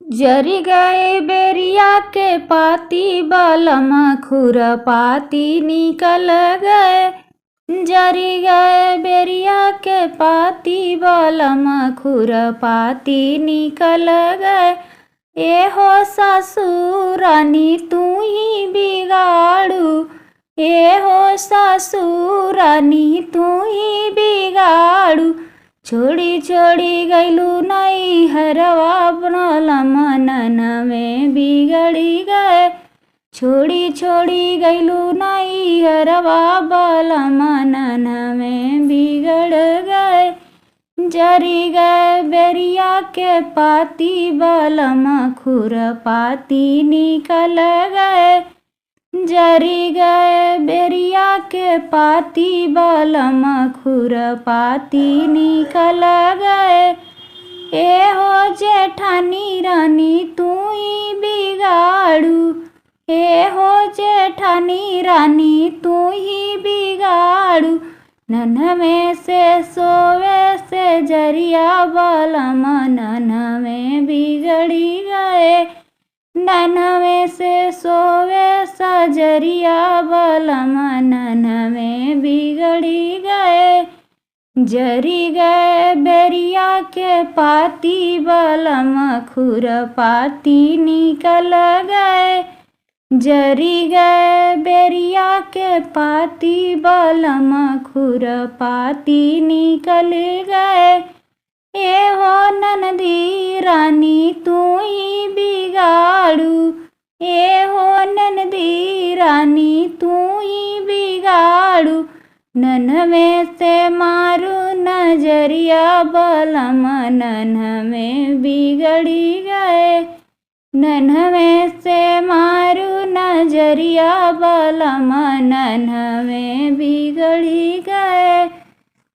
जरी गए बेरिया के पाती बलम खुरपाती निकल गए। जरी गए बेरिया के पाती बलम खुरपाती निकल गए। ए हो ससुरानी तू ही बिगाड़ू, ए हो ससुरानी तू ही बिगाड़ू। छोड़ी छोड़ी गैलू नई हरवा बनल मनन में बिगड़ी गए। छोड़ी छोड़ी गैलू नई हरवा बल मनन में बिगड़ गए। जरी गए बेरिया के पाती बलम खुरपाती निकल गए। जरी गए बेरिया के पाती बलम खुरपाती निकल गए। ए हो जेठानी रानी तू ही बिगाड़ू, ए हो जेठानी रानी तू ही बिगाड़ू। नन में से सोवे से जरिया बलम नन में बिगड़ी गए। नन में से सोवे सजरिया बलम नन में बिगड़ी गए। जरी गए बेरिया के पाती बलम खुरपाती निकल गए। जरी गए बेरिया के पाती बलम खुरपाती निकल गए। ए हो ननदी रानी तू ही बिगाड़ू, ए हो ननदी रानी तू ही बिगाड़ू। नन में से मारू नजरिया बलम नन में बिगड़ी गए। नन में से मारू नजरिया बलम नन में बिगड़ी गए।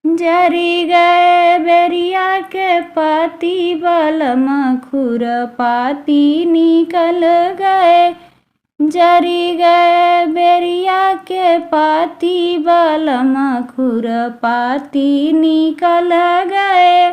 जरी गए बेरिया के पाती बलम खुरपाती निकल गए। जरी गए बेरिया के पाती बलम खुरपाती निकल गए।